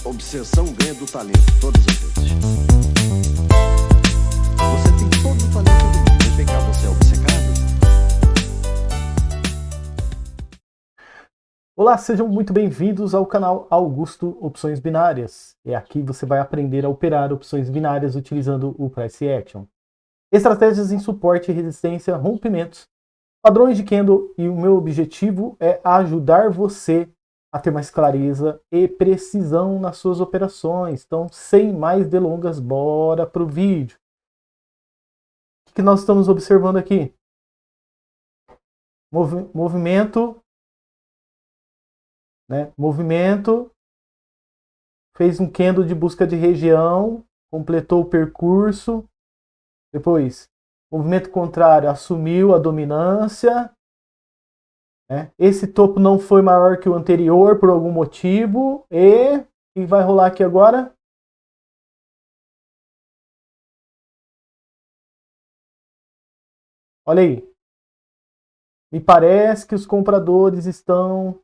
Obsessão ganha do talento todas as vezes. Você tem todo o talento do mundo, mas vem cá, você é obcecado? Olá, sejam muito bem-vindos ao canal Augusto Opções Binárias. E aqui você vai aprender a operar opções binárias utilizando o Price Action. Estratégias em suporte, resistência, rompimentos, padrões de candle, e o meu objetivo é ajudar você a ter mais clareza e precisão nas suas operações. Então, sem mais delongas, bora para o vídeo. O que nós estamos observando aqui? Movimento, né? Movimento, fez um candle de busca de região, completou o percurso. Depois, movimento contrário, assumiu a dominância. Esse topo não foi maior que o anterior por algum motivo. E o que vai rolar aqui agora? Olha aí. Me parece que os compradores estão,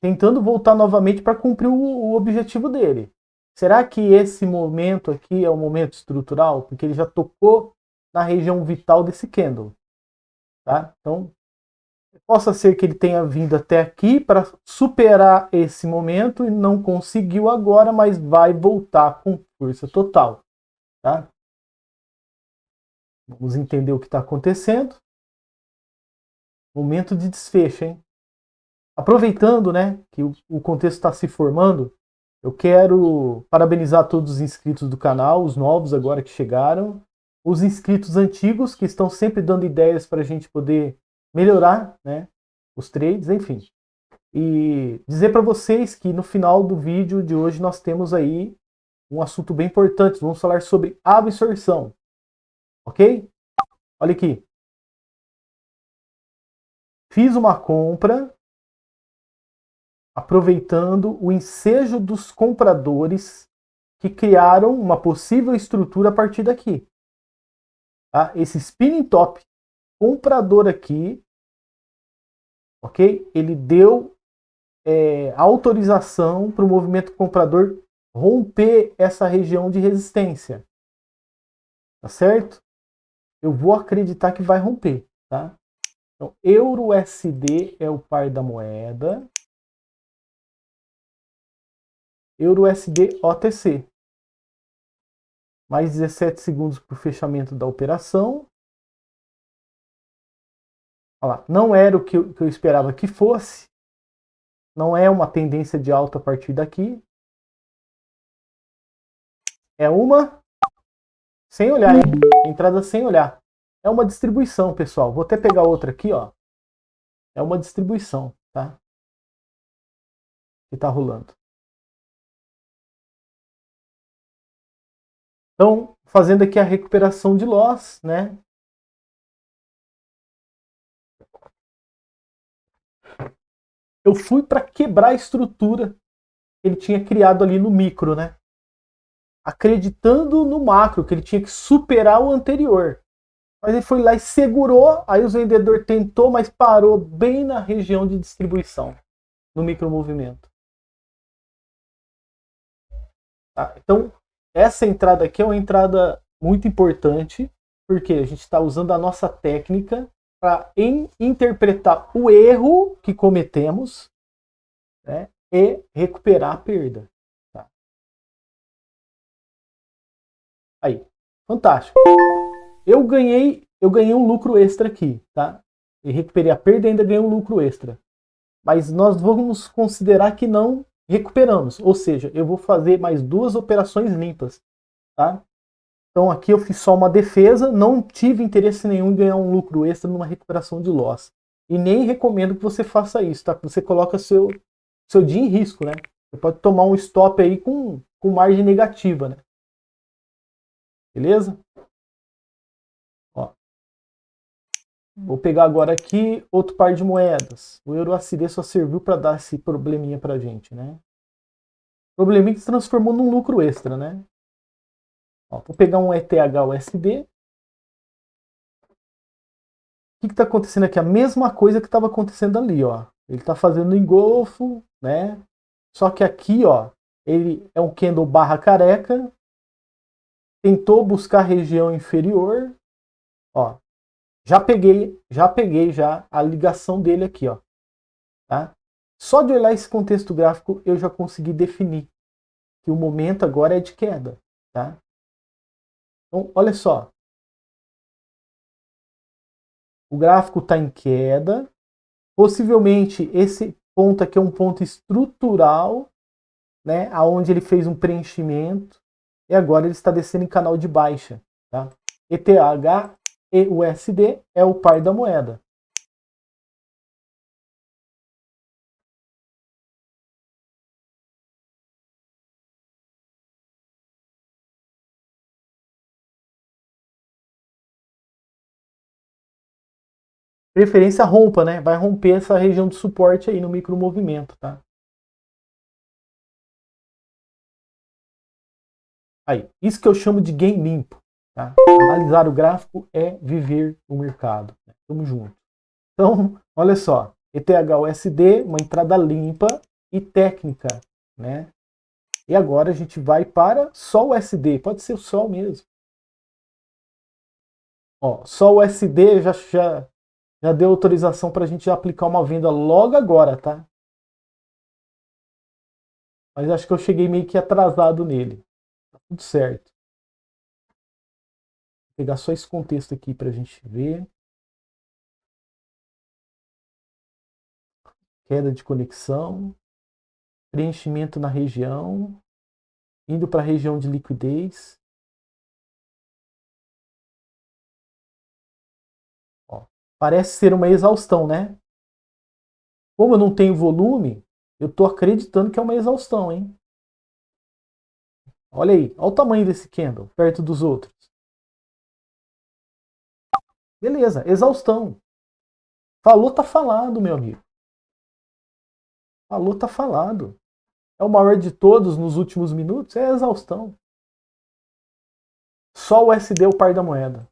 tentando voltar novamente para cumprir o objetivo dele. Será que esse momento aqui é um momento estrutural? Porque ele já tocou na região vital desse candle. Tá? Então, possa ser que ele tenha vindo até aqui para superar esse momento e não conseguiu agora, mas vai voltar com força total. Tá? Vamos entender o que está acontecendo. Momento de desfecho, hein? Aproveitando, que o contexto está se formando, eu quero parabenizar todos os inscritos do canal, os novos agora que chegaram, os inscritos antigos que estão sempre dando ideias para a gente poder melhorar, os trades, enfim. E dizer para vocês que no final do vídeo de hoje nós temos aí um assunto bem importante. Vamos falar sobre absorção. Ok? Olha aqui. Fiz uma compra aproveitando o ensejo dos compradores que criaram uma possível estrutura a partir daqui. Tá? Esse spinning top comprador aqui, ok? Ele deu autorização para o movimento comprador romper essa região de resistência. Tá certo? Eu vou acreditar que vai romper. Tá? Então, Euro-USD é o par da moeda. Euro-USD OTC. Mais 17 segundos para o fechamento da operação. Olha lá, não era o que eu esperava que fosse. Não é uma tendência de alta a partir daqui. É uma sem olhar, hein? Entrada sem olhar. É uma distribuição, pessoal. Vou até pegar outra aqui, ó. É uma distribuição, tá? Que tá rolando. Então, fazendo aqui a recuperação de loss, Eu fui para quebrar a estrutura que ele tinha criado ali no micro, acreditando no macro, que ele tinha que superar o anterior. Mas ele foi lá e segurou, aí o vendedor tentou, mas parou bem na região de distribuição, no micromovimento. Tá? Então, essa entrada aqui é uma entrada muito importante, porque a gente está usando a nossa técnica para interpretar o erro que cometemos, e recuperar a perda. Tá? Aí, fantástico. Eu ganhei um lucro extra aqui, tá? E recuperei a perda e ainda ganhei um lucro extra. Mas nós vamos considerar que não recuperamos, ou seja, eu vou fazer mais duas operações limpas, tá? Então aqui eu fiz só uma defesa, não tive interesse nenhum em ganhar um lucro extra numa recuperação de loss. E nem recomendo que você faça isso, tá? Você coloca seu dia em risco, Você pode tomar um stop aí com margem negativa, Beleza? Ó. Vou pegar agora aqui outro par de moedas. O Euro-USD só serviu para dar esse probleminha pra gente, Probleminha que se transformou num lucro extra, Ó, vou pegar um ETH-USD. O que está acontecendo aqui? A mesma coisa que estava acontecendo ali, ó. Ele está fazendo engolfo, Só que aqui, ó, ele é um candle barra careca, tentou buscar a região inferior, ó, já peguei já a ligação dele aqui, ó, tá? Só de olhar esse contexto gráfico eu já consegui definir que o momento agora é de queda, tá? Então, olha só, o gráfico está em queda, possivelmente esse ponto aqui é um ponto estrutural, né, aonde ele fez um preenchimento e agora ele está descendo em canal de baixa, tá? ETH e USD é o par da moeda. Preferência rompa, né? Vai romper essa região de suporte aí no micromovimento, tá? Aí, isso que eu chamo de game limpo, tá? Analisar o gráfico é viver o mercado. Né? Tamo junto. Então, olha só, ETH-USD, uma entrada limpa e técnica, né? E agora a gente vai para só o USD, pode ser o sol mesmo. Ó, só o USD já deu autorização para a gente aplicar uma venda logo agora, tá? Mas acho que eu cheguei meio que atrasado nele. Tá tudo certo. Vou pegar só esse contexto aqui para a gente ver. Queda de conexão. Preenchimento na região. Indo para a região de liquidez. Ó, parece ser uma exaustão, né? Como eu não tenho volume, eu estou acreditando que é uma exaustão, hein? Olha aí, olha o tamanho desse candle perto dos outros. Beleza, exaustão. Falou, tá falado, meu amigo. Falou, tá falado. É o maior de todos nos últimos minutos? É exaustão. Só o USD é o par da moeda.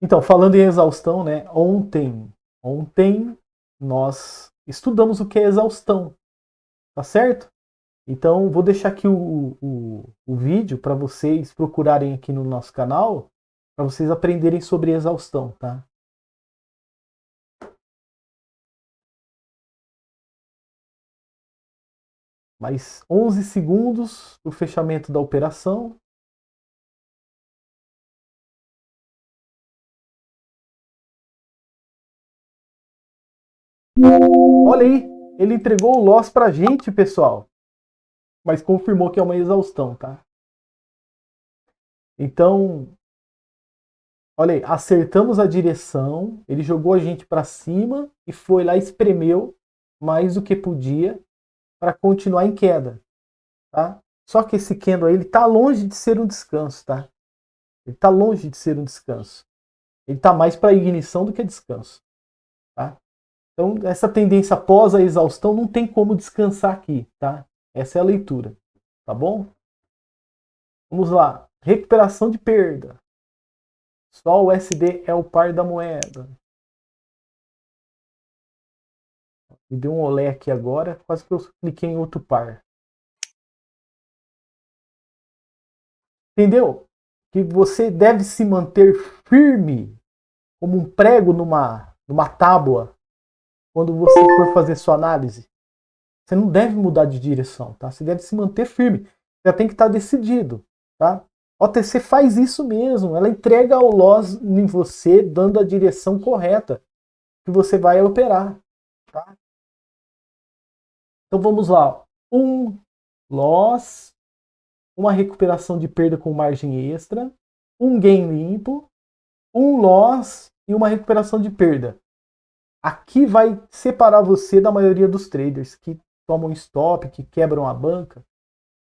Então, falando em exaustão, né? Ontem nós estudamos o que é exaustão, tá certo? Então, vou deixar aqui o vídeo para vocês procurarem aqui no nosso canal, para vocês aprenderem sobre exaustão, tá? Mais 11 segundos para o fechamento da operação. Olha aí, ele entregou o loss pra gente, pessoal. Mas confirmou que é uma exaustão, tá? Então, olha aí, acertamos a direção, ele jogou a gente para cima e foi lá e espremeu mais do que podia para continuar em queda, tá? Só que esse candle aí, ele tá longe de ser um descanso, tá? Ele tá longe de ser um descanso. Ele tá mais para ignição do que descanso, tá? Então, essa tendência após a exaustão não tem como descansar aqui, tá? Essa é a leitura, tá bom? Vamos lá. Recuperação de perda. Só o USD é o par da moeda. Me deu um olé aqui agora, quase que eu cliquei em outro par. Entendeu? Que você deve se manter firme como um prego numa tábua quando você for fazer sua análise. Você não deve mudar de direção, tá? Você deve se manter firme. Já tem que estar decidido, tá? A OTC faz isso mesmo. Ela entrega o loss em você, dando a direção correta que você vai operar, tá? Então vamos lá. Um loss, uma recuperação de perda com margem extra, um gain limpo, um loss e uma recuperação de perda. Aqui vai separar você da maioria dos traders que tomam stop, que quebram a banca,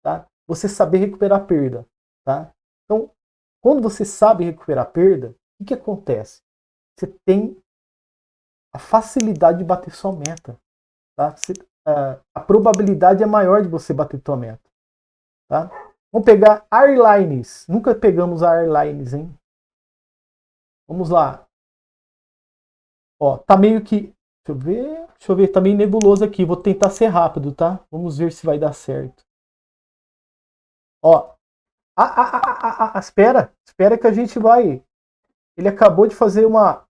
tá? Você saber recuperar a perda, tá? Então, quando você sabe recuperar a perda, o que acontece? Você tem a facilidade de bater sua meta, tá? A probabilidade é maior de você bater sua meta, tá? Vamos pegar Airlines. Nunca pegamos a Airlines, hein? Vamos lá. Ó, tá meio que... Deixa eu ver, tá meio nebuloso aqui. Vou tentar ser rápido, tá? Vamos ver se vai dar certo. Ó. Espera que a gente vai. Ele acabou de fazer uma...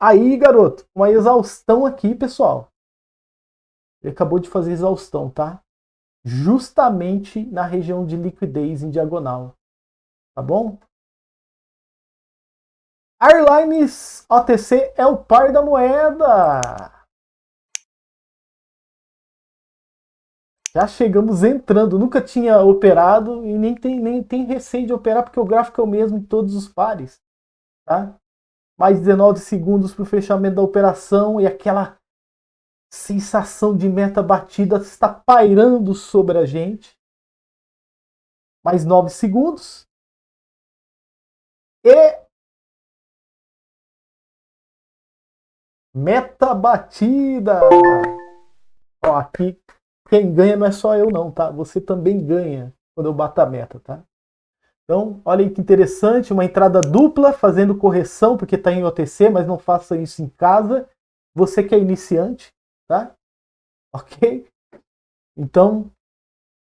Aí, garoto, uma exaustão aqui, pessoal. Ele acabou de fazer exaustão, tá? Justamente na região de liquidez em diagonal. Tá bom? Airlines OTC é o par da moeda. Já chegamos entrando. Nunca tinha operado e nem tem receio de operar porque o gráfico é o mesmo em todos os pares. Tá? Mais 19 segundos para o fechamento da operação e aquela sensação de meta batida está pairando sobre a gente. Mais 9 segundos. E meta batida. Ó, aqui quem ganha não é só eu não, tá? Você também ganha quando eu bato a meta, tá? Então, olha aí que interessante, uma entrada dupla fazendo correção porque está em OTC, mas não faça isso em casa. Você que é iniciante, tá? Ok? Então,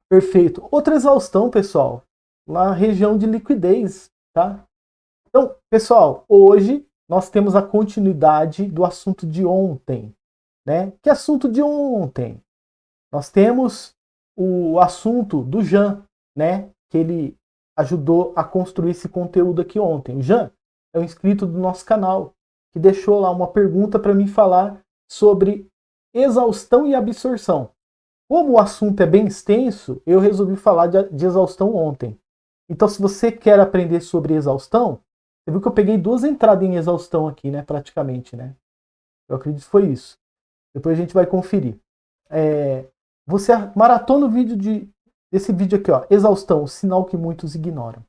perfeito. Outra exaustão, pessoal, na região de liquidez, tá? Então, pessoal, hoje nós temos a continuidade do assunto de ontem, né? Que assunto de ontem? Nós temos o assunto do Jean, né? Que ele ajudou a construir esse conteúdo aqui ontem. O Jean é um inscrito do nosso canal que deixou lá uma pergunta para mim falar sobre exaustão e absorção. Como o assunto é bem extenso, eu resolvi falar de exaustão ontem. Então, se você quer aprender sobre exaustão, você viu que eu peguei 2 entradas em exaustão aqui, né? Praticamente, né? Eu acredito que foi isso. Depois a gente vai conferir. Você maratona o vídeo desse vídeo aqui, ó. Exaustão, o sinal que muitos ignoram.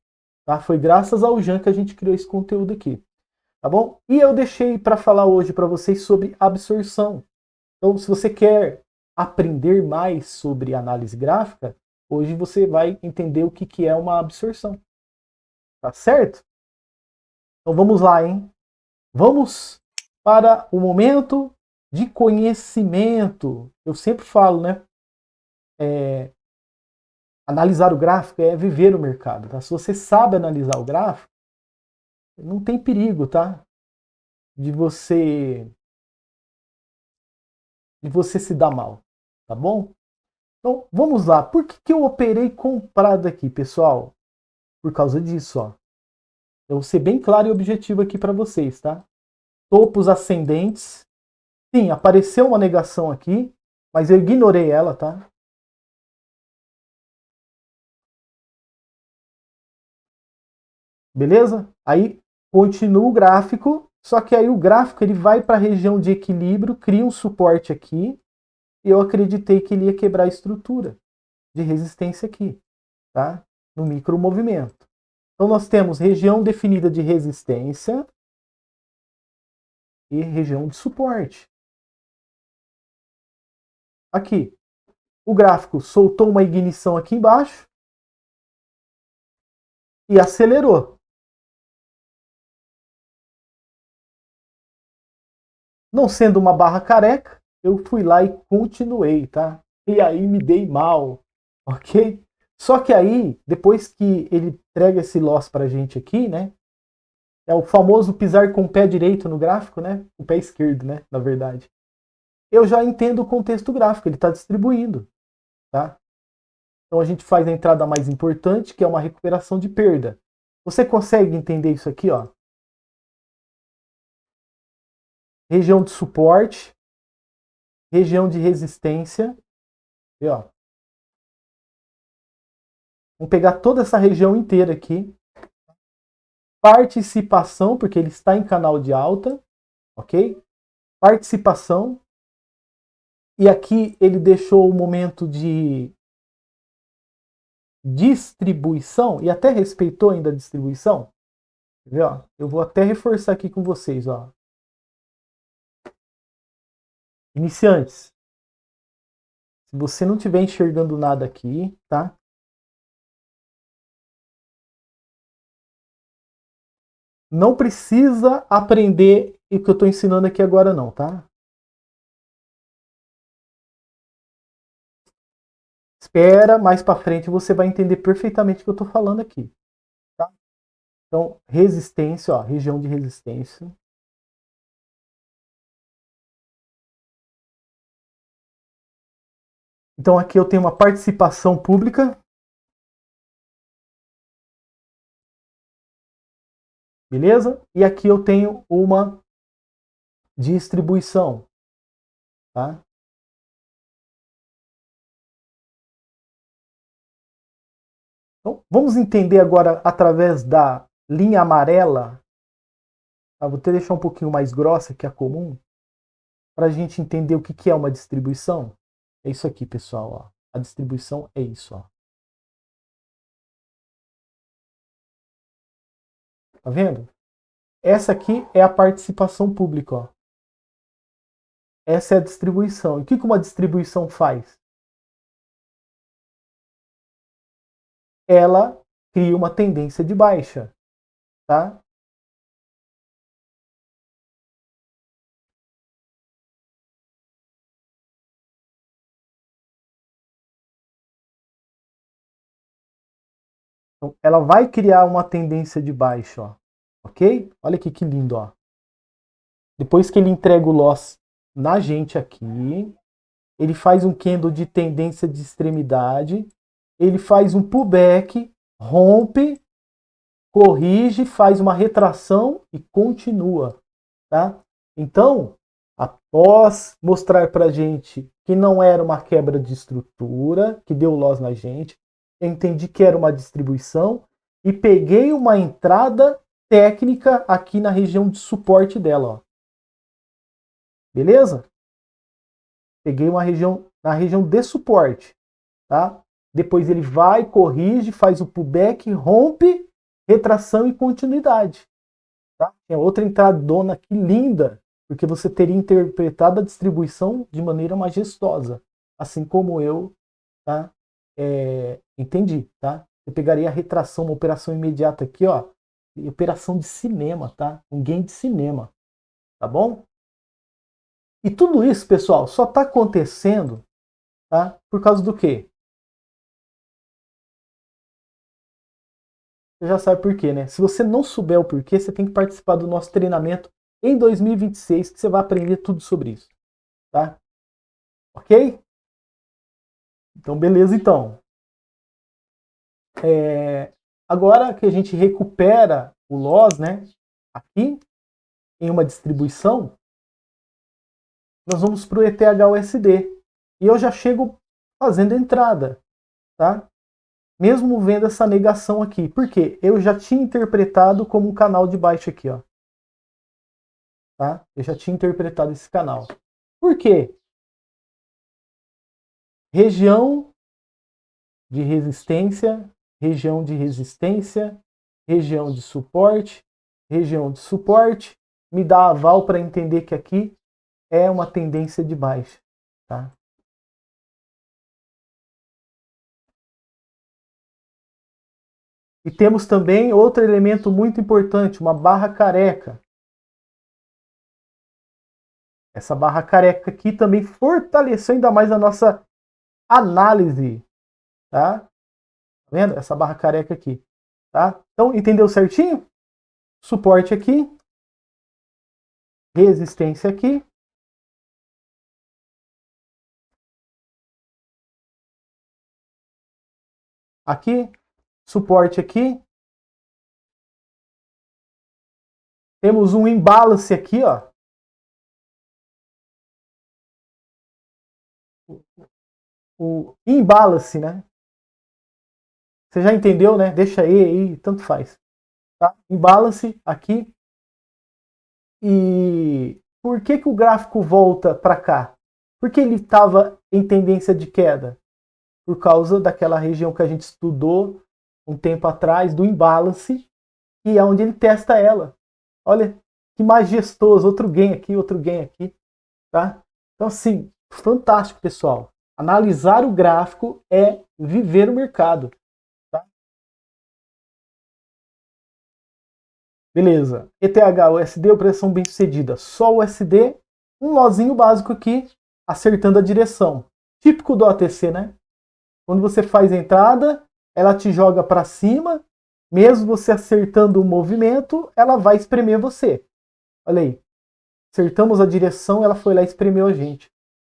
Tá? Foi graças ao Jean que a gente criou esse conteúdo aqui. Tá bom? E eu deixei para falar hoje para vocês sobre absorção. Então, se você quer aprender mais sobre análise gráfica, hoje você vai entender o que é uma absorção. Tá certo? Então vamos lá, hein? Vamos para o momento de conhecimento. Eu sempre falo, né? Analisar o gráfico é viver o mercado. Tá? Se você sabe analisar o gráfico, não tem perigo, tá? De você se dar mal, tá bom? Então, vamos lá. Por que eu operei comprado aqui, pessoal? Por causa disso, ó. Eu vou ser bem claro e objetivo aqui para vocês, tá? Topos ascendentes. Sim, apareceu uma negação aqui, mas eu ignorei ela, tá? Beleza? Aí continua o gráfico, só que aí o gráfico ele vai para a região de equilíbrio, cria um suporte aqui, e eu acreditei que ele ia quebrar a estrutura de resistência aqui, tá? No micro movimento. Então nós temos região definida de resistência e região de suporte. Aqui, o gráfico soltou uma ignição aqui embaixo e acelerou. Não sendo uma barra careca, eu fui lá e continuei, tá? E aí me dei mal, ok? Só que aí, depois que ele entrega esse loss pra gente aqui, né? É o famoso pisar com o pé direito no gráfico, né? O pé esquerdo, né? Na verdade. Eu já entendo o contexto gráfico, ele está distribuindo, tá? Então a gente faz a entrada mais importante, que é uma recuperação de perda. Você consegue entender isso aqui, ó? Região de suporte, região de resistência, e ó. Vamos pegar toda essa região inteira aqui. Participação, porque ele está em canal de alta, ok? Participação. E aqui ele deixou o momento de distribuição e até respeitou ainda a distribuição. Quer ver, ó? Eu vou até reforçar aqui com vocês, ó. Iniciantes, se você não estiver enxergando nada aqui, tá? Não precisa aprender o que eu estou ensinando aqui agora não, tá? Espera, mais para frente você vai entender perfeitamente o que eu estou falando aqui. Tá? Então, resistência, ó, região de resistência. Então aqui eu tenho uma participação pública. Beleza? E aqui eu tenho uma distribuição. Tá? Então, vamos entender agora através da linha amarela. Tá? Vou até deixar um pouquinho mais grossa que a comum, para a gente entender o que é uma distribuição. É isso aqui, pessoal. Ó. A distribuição é isso. Ó. Tá vendo? Essa aqui é a participação pública. Ó. Essa é a distribuição. E o que uma distribuição faz? Ela cria uma tendência de baixa. Tá? Então, ela vai criar uma tendência de baixa. Ó. Ok? Olha aqui que lindo. Ó. Depois que ele entrega o loss na gente aqui, ele faz um candle de tendência de extremidade, ele faz um pullback, rompe, corrige, faz uma retração e continua. Tá? Então, após mostrar para a gente que não era uma quebra de estrutura, que deu loss na gente, eu entendi que era uma distribuição e peguei uma entrada técnica aqui na região de suporte dela. Ó. Beleza? Peguei uma região na região de suporte. Tá? Depois ele vai, corrige, faz o pullback, rompe, retração e continuidade. Tá? Tem outra entradona aqui linda, porque você teria interpretado a distribuição de maneira majestosa, assim como eu, tá? Entendi, tá? Você pegaria a retração, uma operação imediata aqui, ó, operação de cinema, tá? Um game de cinema, tá bom? E tudo isso, pessoal, só está acontecendo, tá? Por causa do quê? Você já sabe por quê, né? Se você não souber o porquê, você tem que participar do nosso treinamento em 2026, que você vai aprender tudo sobre isso, tá? Ok? Então, beleza, então. Agora que a gente recupera o loss, né? Aqui, em uma distribuição, nós vamos para o ETH-USD. E eu já chego fazendo entrada, tá? Mesmo vendo essa negação aqui. Por quê? Eu já tinha interpretado como um canal de baixa aqui, ó. Tá? Eu já tinha interpretado esse canal. Por quê? Região de resistência, região de resistência, região de suporte, me dá aval para entender que aqui é uma tendência de baixa. Tá? E temos também outro elemento muito importante, uma barra careca. Essa barra careca aqui também fortaleceu ainda mais a nossa análise. Tá? Tá vendo? Essa barra careca aqui. Tá? Então, entendeu certinho? Suporte aqui. Resistência aqui. Aqui. Suporte aqui. Temos um imbalance aqui, ó. O imbalance, né? Você já entendeu, né? Deixa aí, tanto faz. Tá? Imbalance aqui. E por que, que o gráfico volta para cá? Porque ele estava em tendência de queda? Por causa daquela região que a gente estudou um tempo atrás, do imbalance, e é onde ele testa ela. Olha que majestoso, outro gain aqui, outro gain aqui. Tá? Então, assim, fantástico, pessoal. Analisar o gráfico é viver o mercado. Tá? Beleza. ETH, USD, operação bem sucedida. Só o USD, um nozinho básico aqui, acertando a direção. Típico do OTC, né? Quando você faz a entrada, ela te joga para cima, mesmo você acertando o movimento, ela vai espremer você. Olha aí. Acertamos a direção, ela foi lá e espremeu a gente.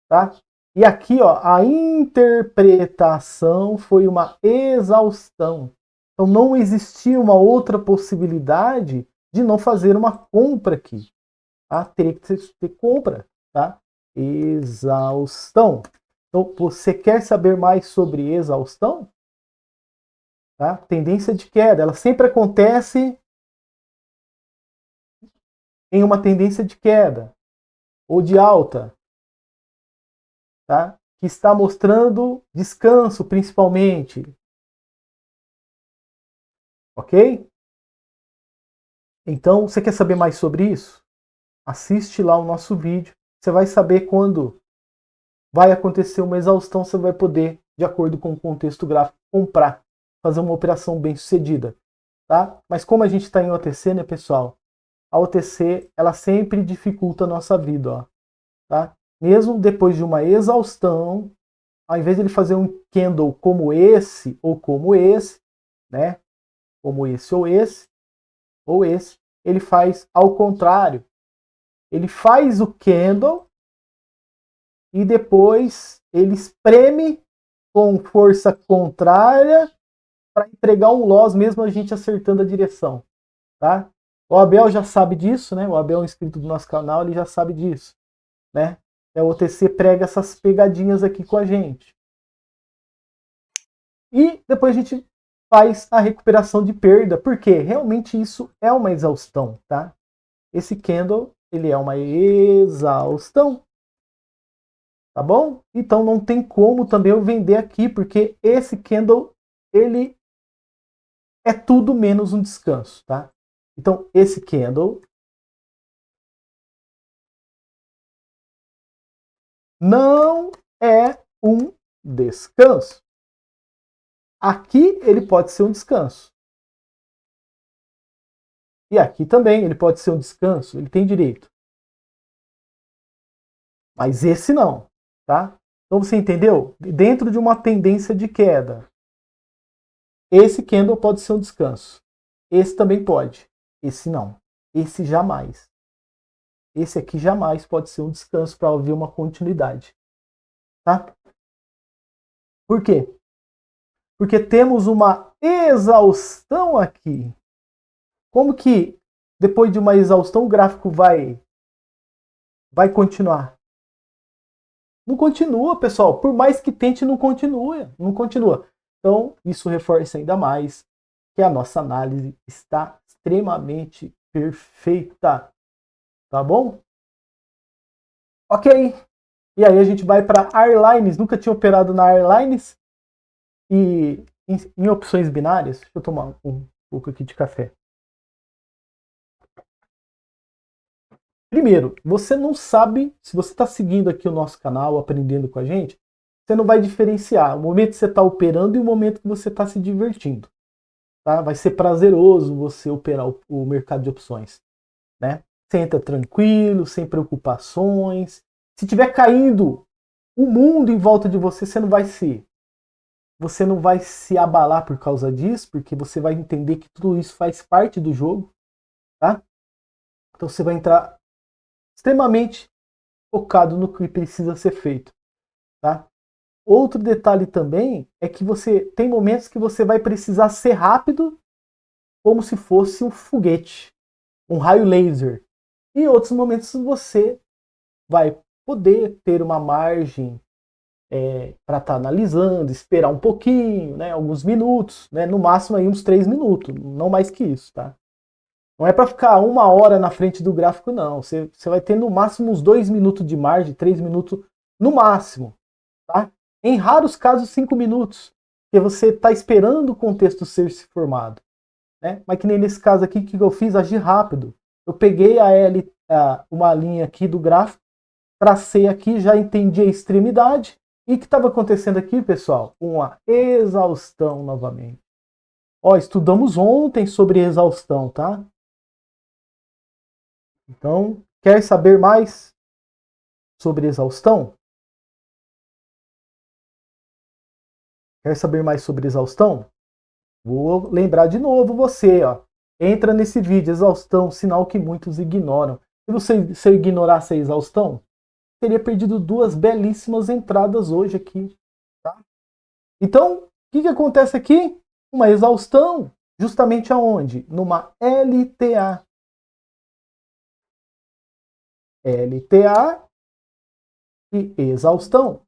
Tá? E aqui, ó, a interpretação foi uma exaustão. Então não existia uma outra possibilidade de não fazer uma compra aqui. Tá? Teria que ter compra. Tá? Exaustão. Então, você quer saber mais sobre exaustão? Tá? Tendência de queda, ela sempre acontece em uma tendência de queda ou de alta, tá? Que está mostrando descanso, principalmente. Ok? Então, você quer saber mais sobre isso? Assiste lá o nosso vídeo. Você vai saber quando vai acontecer uma exaustão, você vai poder, de acordo com o contexto gráfico, comprar, fazer uma operação bem sucedida. Tá? Mas como a gente está em OTC, né, pessoal? A OTC, ela sempre dificulta a nossa vida. Ó, tá? Mesmo depois de uma exaustão, ao invés de ele fazer um candle como esse, ou como esse, né? Como esse, ou esse, ele faz ao contrário. Ele faz o candle e depois ele espreme com força contrária para entregar um loss, mesmo a gente acertando a direção. Tá? O Abel já sabe disso, né? O Abel é um inscrito do nosso canal, ele já sabe disso, né? O OTC prega essas pegadinhas aqui com a gente. E depois a gente faz a recuperação de perda, porque realmente isso é uma exaustão, tá? Esse candle, ele é uma exaustão, tá bom? Então não tem como também eu vender aqui, porque esse candle, ele é tudo menos um descanso, tá? Então esse candle não é um descanso. Aqui ele pode ser um descanso. E aqui também ele pode ser um descanso, ele tem direito. Mas esse não, tá? Então você entendeu? Dentro de uma tendência de queda, esse candle pode ser um descanso. Esse também pode. Esse não. Esse jamais. Esse aqui jamais pode ser um descanso para haver uma continuidade. Tá? Por quê? Porque temos uma exaustão aqui. Como que depois de uma exaustão o gráfico vai continuar? Não continua, pessoal. Por mais que tente, não continua. Não continua. Então, isso reforça ainda mais que a nossa análise está extremamente perfeita. Tá bom? Ok. E aí a gente vai para Airlines. Nunca tinha operado na Airlines. E em opções binárias. Deixa eu tomar um pouco aqui de café. Primeiro, você não sabe, se você está seguindo aqui o nosso canal, aprendendo com a gente, você não vai diferenciar o momento que você está operando e o momento que você está se divertindo. Tá? Vai ser prazeroso você operar o mercado de opções. Né? Você entra tranquilo, sem preocupações. Se tiver caindo o mundo em volta de você, você não vai se abalar por causa disso, porque você vai entender que tudo isso faz parte do jogo. Tá? Então você vai entrar extremamente focado no que precisa ser feito. Tá? Outro detalhe também é que você tem momentos que você vai precisar ser rápido, como se fosse um foguete, um raio laser. E em outros momentos você vai poder ter uma margem para estar analisando, esperar um pouquinho, né, alguns minutos, né, no máximo aí uns 3 minutos, não mais que isso. Tá? Não é para ficar 1 hora na frente do gráfico, não. Você vai ter no máximo uns 2 minutos de margem, 3 minutos no máximo. Tá? Em raros casos, 5 minutos, porque você está esperando o contexto ser se formado. Né? Mas que nem nesse caso aqui, que eu fiz? Agi rápido. Eu peguei uma linha aqui do gráfico, tracei aqui, já entendi a extremidade. E o que estava acontecendo aqui, pessoal? Uma exaustão novamente. Ó, estudamos ontem sobre exaustão, tá? Então, quer saber mais sobre exaustão? Quer saber mais sobre exaustão? Vou lembrar de novo você, ó. Entra nesse vídeo, exaustão, sinal que muitos ignoram. Se eu ignorasse a exaustão, teria perdido duas belíssimas entradas hoje aqui. Tá? Então, o que acontece aqui? Uma exaustão, justamente aonde? Numa LTA. LTA e exaustão.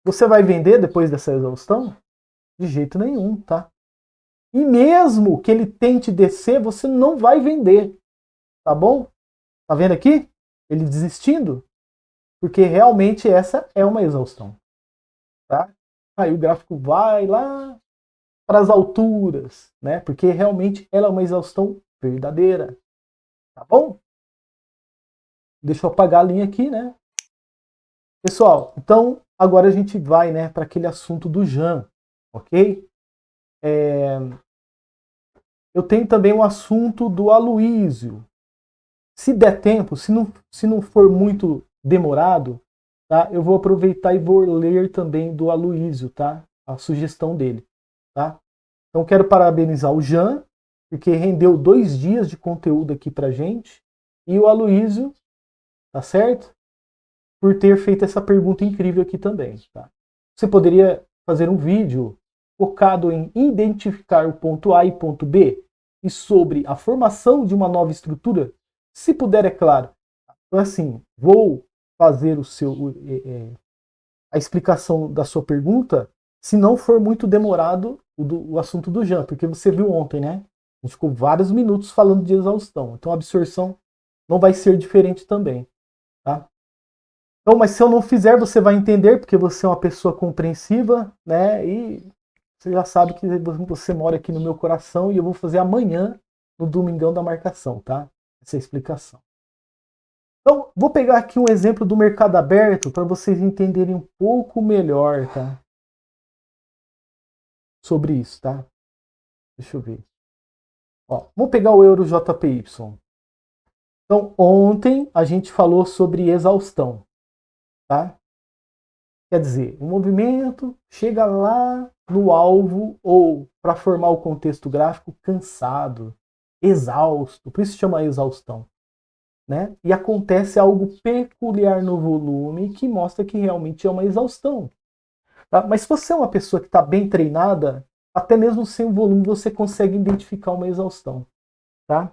Você vai vender depois dessa exaustão? De jeito nenhum, tá? E mesmo que ele tente descer, você não vai vender, tá bom? Tá vendo aqui? Ele desistindo? Porque realmente essa é uma exaustão, tá? Aí o gráfico vai lá para as alturas, né? Porque realmente ela é uma exaustão verdadeira, tá bom? Deixa eu apagar a linha aqui, né? Pessoal, então agora a gente vai, né, para aquele assunto do Jan, ok? Eu tenho também o assunto do Aloísio. Se der tempo, se não for muito demorado, tá? Eu vou aproveitar e vou ler também do Aloísio, tá? A sugestão dele, tá? Então quero parabenizar o Jan, porque rendeu 2 dias de conteúdo aqui pra gente, e o Aloísio, tá certo? Por ter feito essa pergunta incrível aqui também, tá? Você poderia fazer um vídeo focado em identificar o ponto A e ponto B e sobre a formação de uma nova estrutura? Se puder, é claro. Então, assim, vou fazer a explicação da sua pergunta se não for muito demorado o assunto do Jean, porque você viu ontem, né? A gente ficou vários minutos falando de exaustão. Então a absorção não vai ser diferente também, tá? Então, mas se eu não fizer, você vai entender, porque você é uma pessoa compreensiva, né? E você já sabe que você mora aqui no meu coração e eu vou fazer amanhã, no Domingão da Marcação, tá? Essa é a explicação. Então, vou pegar aqui um exemplo do mercado aberto para vocês entenderem um pouco melhor, tá? Sobre isso, tá? Deixa eu ver. Ó, vou pegar o Euro JPY. Então, ontem a gente falou sobre exaustão, tá? Quer dizer, o movimento chega lá no alvo ou para formar o contexto gráfico cansado, exausto, por isso se chama exaustão. Né? E acontece algo peculiar no volume que mostra que realmente é uma exaustão. Tá? Mas se você é uma pessoa que está bem treinada, até mesmo sem o volume você consegue identificar uma exaustão. Tá?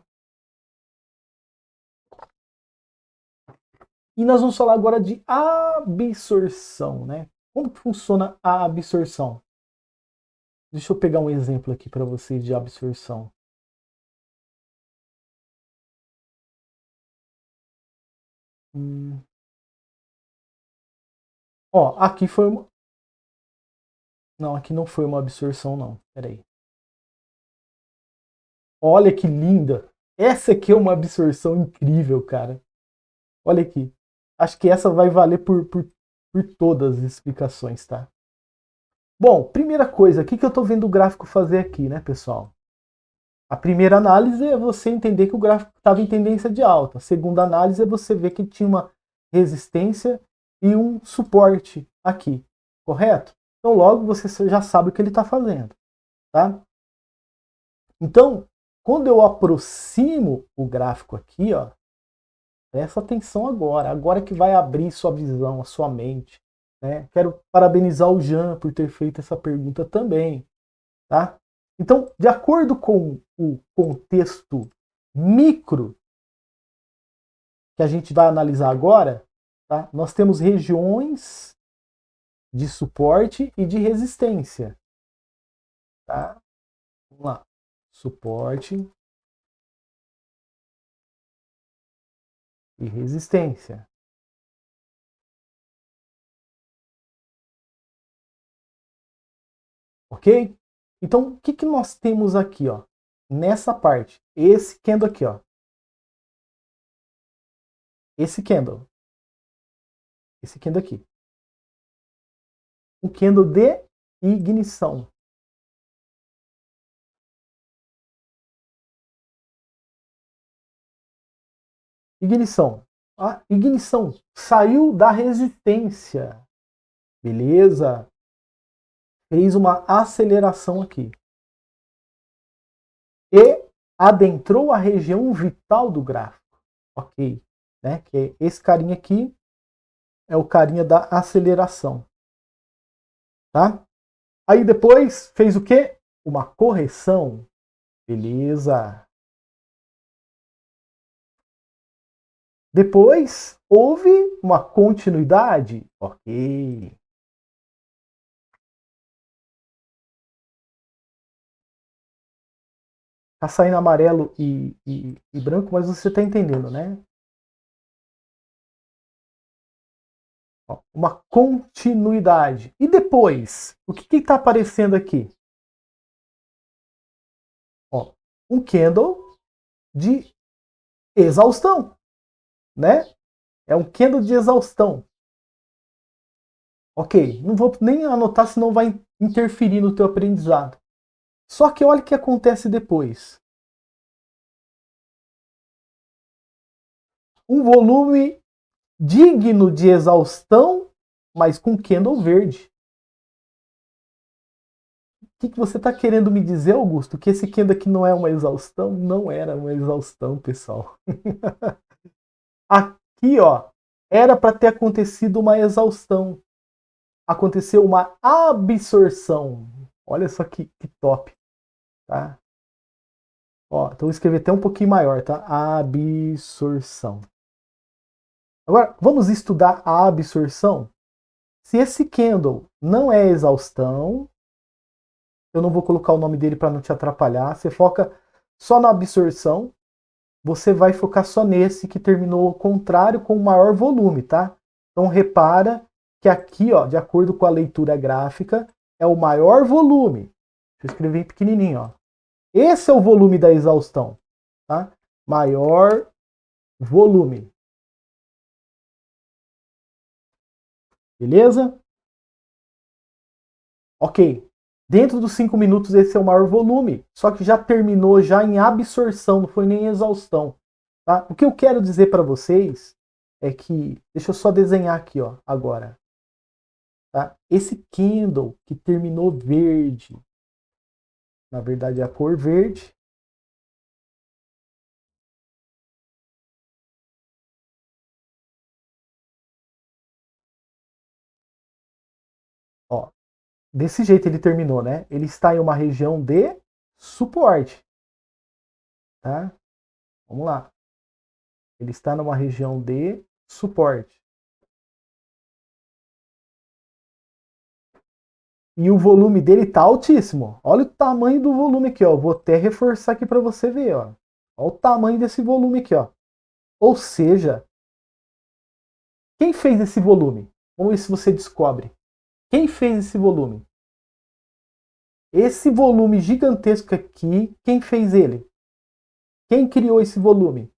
E nós vamos falar agora de absorção. Né? Como que funciona a absorção? Deixa eu pegar um exemplo aqui para vocês de absorção. Ó, aqui foi uma... Não, aqui não foi uma absorção, não. Peraí. Olha que linda. Essa aqui é uma absorção incrível, cara. Olha aqui. Acho que essa vai valer por todas as explicações, tá? Bom, primeira coisa, o que eu estou vendo o gráfico fazer aqui, né, pessoal? A primeira análise é você entender que o gráfico estava em tendência de alta. A segunda análise é você ver que tinha uma resistência e um suporte aqui, correto? Então logo você já sabe o que ele está fazendo, tá? Então, quando eu aproximo o gráfico aqui, ó, presta atenção agora, agora que vai abrir sua visão, a sua mente. Né? Quero parabenizar o Jean por ter feito essa pergunta também. Tá? Então, de acordo com o contexto micro que a gente vai analisar agora, tá? Nós temos regiões de suporte e de resistência. Tá? Vamos lá. Suporte e resistência. Ok? Então, o que nós temos aqui, ó? Nessa parte, esse candle aqui, ó. Esse candle aqui. Um candle de ignição. ignição. A ignição saiu da resistência. Beleza? Fez uma aceleração aqui. E adentrou a região vital do gráfico. Ok. Né? Que esse carinha aqui é o carinha da aceleração. Tá? Aí depois fez o quê? Uma correção. Beleza. Depois houve uma continuidade. Ok. Tá saindo amarelo e branco, mas você tá entendendo, né? Ó, uma continuidade. E depois, o que está aparecendo aqui? Ó, um candle de exaustão, né? É um candle de exaustão. Ok, não vou nem anotar, senão vai interferir no teu aprendizado. Só que olha o que acontece depois. Um volume digno de exaustão, mas com candle verde. O que você está querendo me dizer, Augusto? Que esse candle aqui não é uma exaustão? Não era uma exaustão, pessoal. Aqui, ó, era para ter acontecido uma exaustão. Aconteceu uma absorção. Olha só que top, tá? Ó, então vou escrever até um pouquinho maior, tá? Absorção. Agora, vamos estudar a absorção? Se esse candle não é exaustão, eu não vou colocar o nome dele para não te atrapalhar. Você foca só na absorção. Você vai focar só nesse que terminou ao contrário com maior volume, tá? Então repara que aqui, ó, de acordo com a leitura gráfica, é o maior volume. Deixa eu escrever em pequenininho, ó. Esse é o volume da exaustão, tá? Maior volume. Beleza? Ok. Dentro dos 5 minutos esse é o maior volume, só que já terminou já em absorção, não foi nem exaustão. Tá? O que eu quero dizer para vocês é que, deixa eu só desenhar aqui, ó, agora. Tá? Esse candle que terminou verde, na verdade é a cor verde. Ó, desse jeito ele terminou, né? Ele está em uma região de suporte. Tá? Vamos lá. Ele está numa região de suporte. E o volume dele está altíssimo. Olha o tamanho do volume aqui, ó. Vou até reforçar aqui para você ver, ó. Olha o tamanho desse volume aqui, ó. Ou seja, quem fez esse volume? Vamos ver se você descobre. Quem fez esse volume? Esse volume gigantesco aqui, quem fez ele? Quem criou esse volume?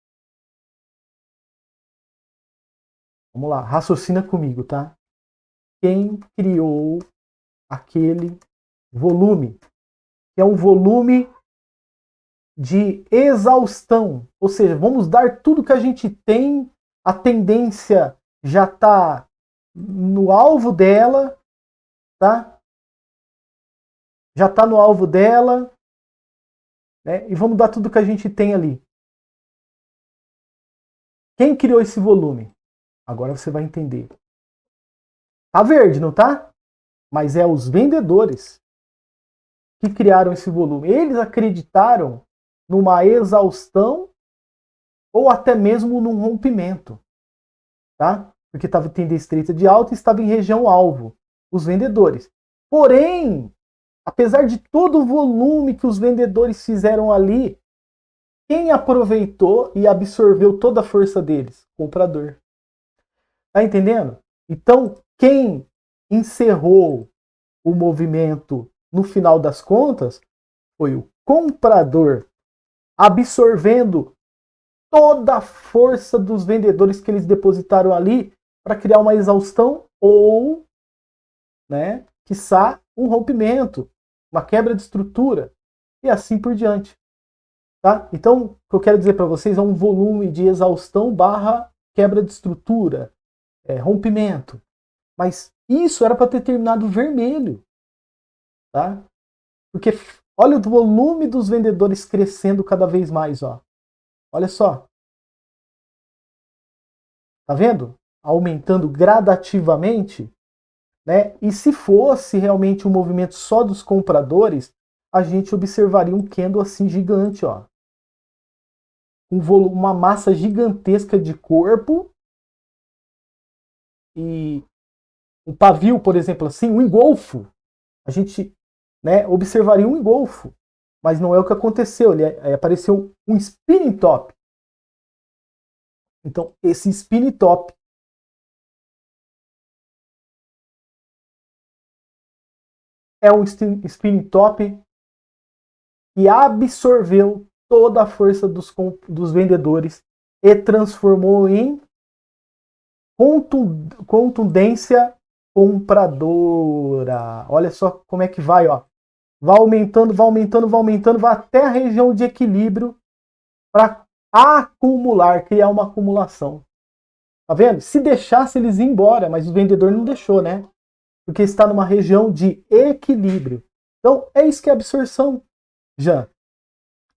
Vamos lá, raciocina comigo, tá? Quem criou aquele volume? Que é um volume de exaustão. Ou seja, vamos dar tudo que a gente tem, a tendência já está no alvo dela, tá? Já está no alvo dela, né? E vamos dar tudo que a gente tem ali. Quem criou esse volume? Agora você vai entender. Tá verde, não tá? Mas é os vendedores que criaram esse volume. Eles acreditaram numa exaustão ou até mesmo num rompimento, tá? Porque estava em tendência estreita de alta e estava em região alvo, os vendedores. Porém, apesar de todo o volume que os vendedores fizeram ali, quem aproveitou e absorveu toda a força deles? O comprador. Tá entendendo? Então, quem encerrou o movimento no final das contas foi o comprador, absorvendo toda a força dos vendedores que eles depositaram ali para criar uma exaustão ou, né, quiçá, um rompimento, uma quebra de estrutura e assim por diante. Tá? Então, o que eu quero dizer para vocês é um volume de exaustão barra quebra de estrutura, rompimento. Mas isso era para ter terminado vermelho. Tá? Porque olha o volume dos vendedores crescendo cada vez mais. Ó. Olha só. Tá vendo? Aumentando gradativamente. Né? E se fosse realmente um movimento só dos compradores, a gente observaria um candle assim gigante. Ó. Uma massa gigantesca de corpo e um pavio, por exemplo, assim, um engolfo. A gente, né, observaria um engolfo, mas não é o que aconteceu. Apareceu um spinning top. Então, esse spinning top é um spinning top que absorveu toda a força dos vendedores e transformou em contundência compradora. Olha só como é que vai, ó. Vai aumentando, vai aumentando, vai aumentando, vai até a região de equilíbrio para acumular, criar uma acumulação. Tá vendo? Se deixasse eles ir embora, mas o vendedor não deixou, né? Porque está numa região de equilíbrio. Então, é isso que é absorção, já.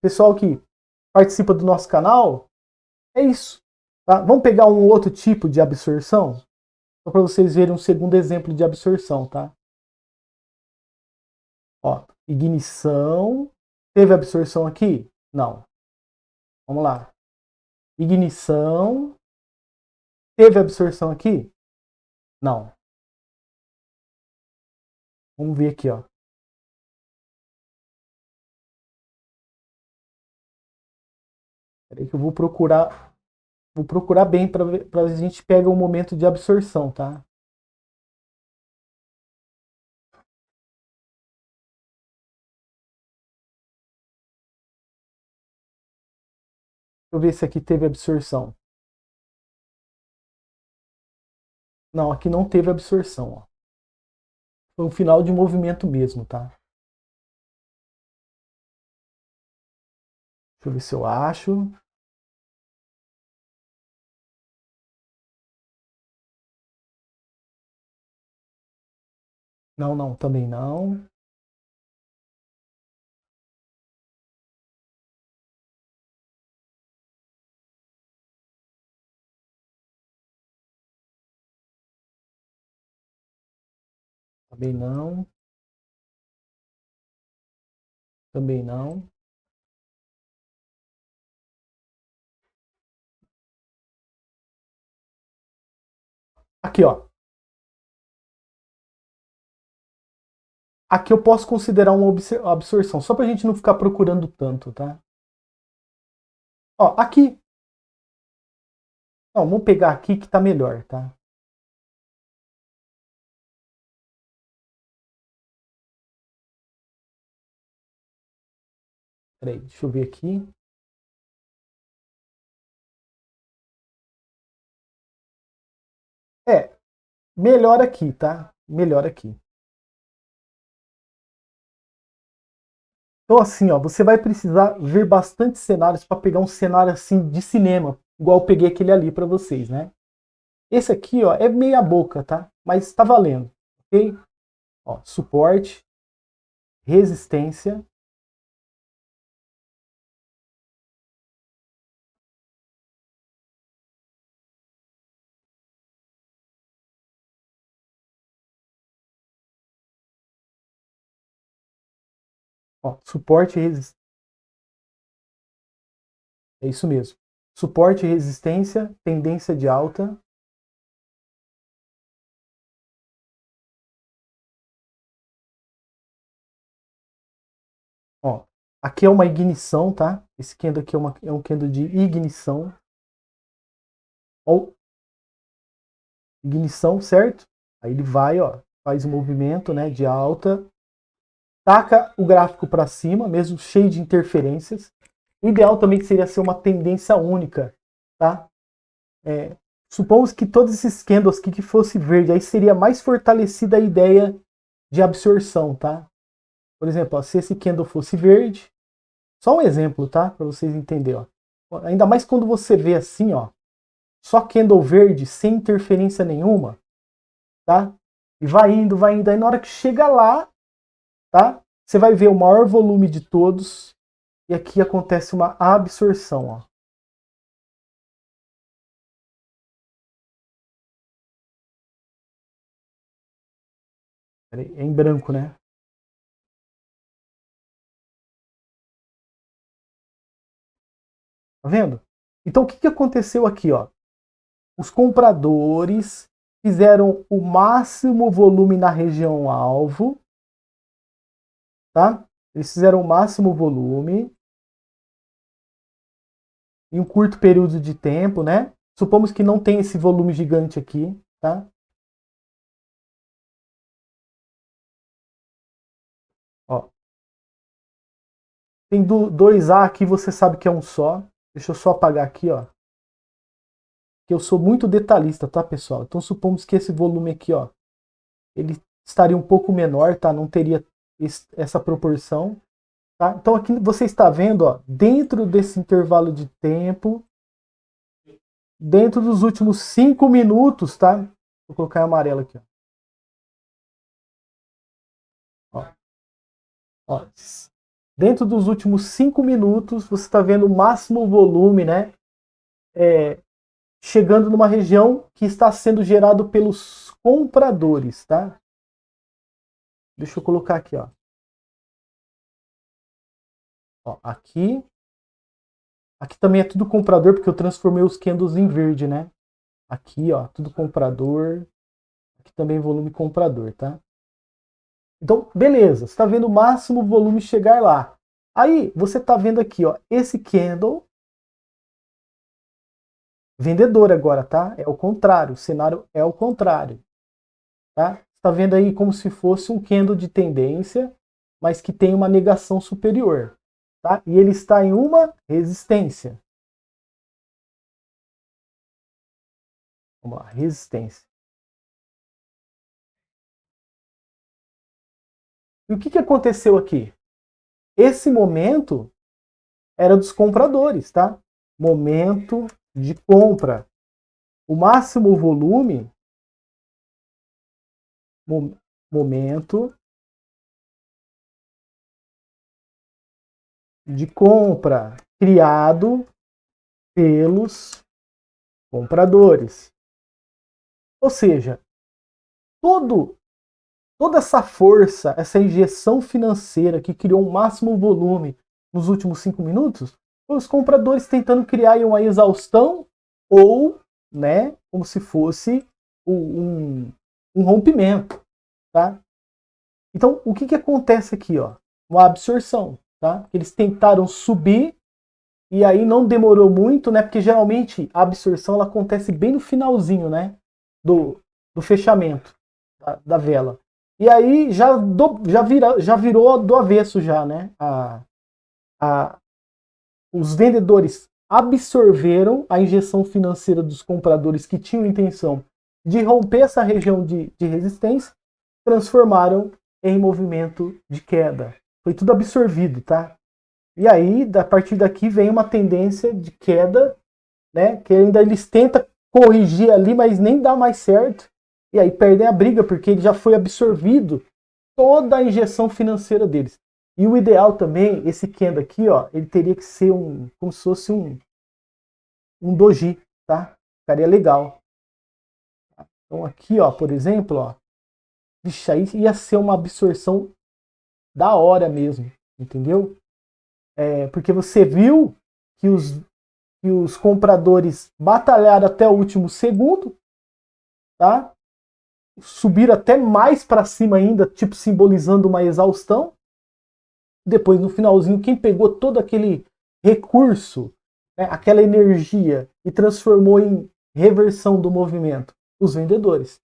Pessoal que participa do nosso canal, é isso. Tá? Vamos pegar um outro tipo de absorção? Só para vocês verem um segundo exemplo de absorção, tá? Ó, ignição. Teve absorção aqui? Não. Vamos lá. Ignição. Teve absorção aqui? Não. Vamos ver aqui, ó. Peraí que eu vou procurar bem para a gente pegar um momento de absorção, tá? Deixa eu ver se aqui teve absorção. Não, aqui não teve absorção, ó. Foi um final de movimento mesmo, tá? Deixa eu ver se eu acho. Não, não, também não. Também não. Também não. Aqui, ó. Aqui eu posso considerar uma absorção, só para a gente não ficar procurando tanto, tá? Ó, aqui. Ó, vamos pegar aqui que tá melhor, tá? Peraí, deixa eu ver aqui. Melhor aqui, tá? Melhor aqui. Então, assim, ó, você vai precisar ver bastante cenários para pegar um cenário assim de cinema, igual eu peguei aquele ali para vocês, né? Esse aqui, ó, é meia boca, tá? Mas tá valendo, ok? Ó, suporte, resistência. Ó, suporte e resistência. É isso mesmo. Suporte e resistência, tendência de alta. Ó, aqui é uma ignição, tá? Esse candle aqui é um candle de ignição. Ó, ignição, certo? Aí ele vai, ó, faz o movimento, né, de alta. Taca o gráfico para cima, mesmo cheio de interferências. O ideal também seria ser uma tendência única, tá? Supomos que todos esses candles aqui que fosse verde, aí seria mais fortalecida a ideia de absorção, tá? Por exemplo, ó, se esse candle fosse verde, Só um exemplo, tá? Para vocês entenderem, ó. Ainda mais quando você vê assim, ó, só candle verde sem interferência nenhuma, tá? E vai indo, vai indo. Aí na hora que chega lá, tá? Você vai ver o maior volume de todos. E aqui acontece uma absorção, ó. É em branco, né? Tá vendo? Então o que aconteceu aqui, ó? Os compradores fizeram o máximo volume na região alvo, tá? Eles fizeram o máximo volume em um curto período de tempo, né? Supomos que não tem esse volume gigante aqui, tá? Ó, tem dois A aqui, você sabe que é um só. Deixa eu só apagar aqui, ó. Que eu sou muito detalhista, tá, pessoal? Então supomos que esse volume aqui, ó, ele estaria um pouco menor, tá? Não teria essa proporção, tá? Então aqui você está vendo, ó, dentro desse intervalo de tempo, dentro dos últimos 5 minutos, tá? Vou colocar em amarelo aqui, ó. Ó. Dentro dos últimos 5 minutos, você está vendo o máximo volume, né? Chegando numa região que está sendo gerado pelos compradores, tá? Deixa eu colocar aqui, ó. Ó, aqui também é tudo comprador, porque eu transformei os candles em verde, né? Aqui, ó, tudo comprador. Aqui também volume comprador, tá? Então, beleza. Você está vendo o máximo volume chegar lá. Aí, você está vendo aqui, ó, esse candle vendedor agora, tá? É o contrário. O cenário é o contrário, tá? Você está vendo aí como se fosse um candle de tendência, mas que tem uma negação superior, tá? E ele está em uma resistência. Vamos lá, resistência. E o que aconteceu aqui? Esse momento era dos compradores, tá? Momento de compra. O máximo volume, momento de compra criado pelos compradores. Ou seja, toda essa força, essa injeção financeira que criou um máximo volume nos últimos 5 minutos, foi os compradores tentando criar uma exaustão ou, né, como se fosse um rompimento, tá? Então, o que acontece aqui, ó? Uma absorção, tá? Eles tentaram subir e aí não demorou muito, né? Porque geralmente a absorção ela acontece bem no finalzinho, né? Do fechamento da vela. E aí já virou do avesso já, né? Os vendedores absorveram a injeção financeira dos compradores que tinham intenção de romper essa região de resistência, transformaram em movimento de queda. Foi tudo absorvido, tá? E aí, a partir daqui, vem uma tendência de queda, né? Que ainda eles tentam corrigir ali, mas nem dá mais certo. E aí perdem a briga, porque ele já foi absorvido toda a injeção financeira deles. E o ideal também, esse candle aqui, ó, ele teria que ser como se fosse um doji, tá? Ficaria legal. Então aqui, ó, por exemplo, ó, vixe, aí ia ser uma absorção da hora mesmo, entendeu? Porque você viu que os compradores batalharam até o último segundo, tá? Subiram até mais para cima ainda, tipo simbolizando uma exaustão. Depois, no finalzinho, quem pegou todo aquele recurso, né, aquela energia e transformou em reversão do movimento? Os vendedores.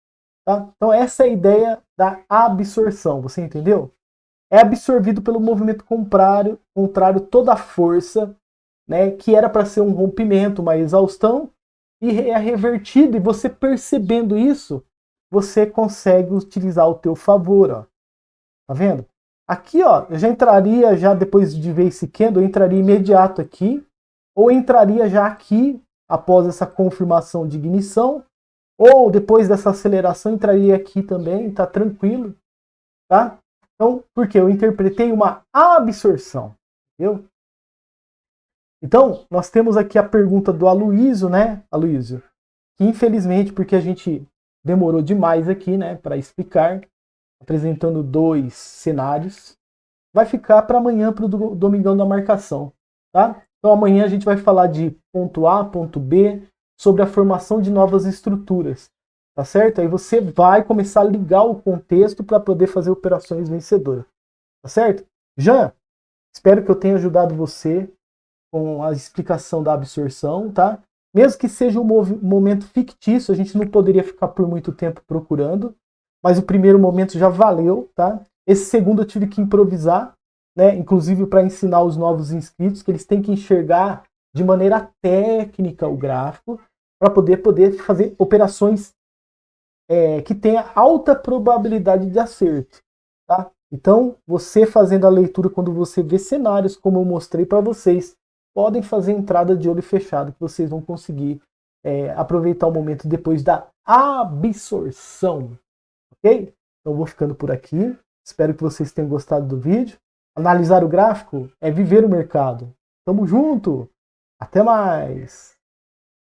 Tá? Então essa é a ideia da absorção, você entendeu? É absorvido pelo movimento contrário toda a força, né, que era para ser um rompimento, uma exaustão, e é revertido, e você percebendo isso, você consegue utilizar ao teu favor, ó. Tá vendo? Aqui, ó, eu já entraria, já depois de ver esse candle, eu entraria imediato aqui, ou entraria já aqui, após essa confirmação de ignição, ou depois dessa aceleração, entraria aqui também, tá tranquilo, tá? Então, porque eu interpretei uma absorção, entendeu? Então, nós temos aqui a pergunta do Aloysio, né, Aloysio? Que infelizmente, porque a gente demorou demais aqui, né, para explicar, apresentando 2 cenários, vai ficar para amanhã, para o Domingão da Marcação, tá? Então amanhã a gente vai falar de ponto A, ponto B, sobre a formação de novas estruturas, tá certo? Aí você vai começar a ligar o contexto para poder fazer operações vencedoras, tá certo? Jean, espero que eu tenha ajudado você com a explicação da absorção, tá? Mesmo que seja um momento fictício, a gente não poderia ficar por muito tempo procurando, mas o primeiro momento já valeu, tá? Esse segundo eu tive que improvisar, né? Inclusive para ensinar os novos inscritos que eles têm que enxergar de maneira técnica o gráfico para poder fazer operações que tenha alta probabilidade de acerto, tá? Então, você fazendo a leitura, quando você vê cenários como eu mostrei para vocês, podem fazer entrada de olho fechado, que vocês vão conseguir aproveitar o momento depois da absorção, ok? Então, vou ficando por aqui. Espero que vocês tenham gostado do vídeo. Analisar o gráfico é viver o mercado. Tamo junto! Até mais!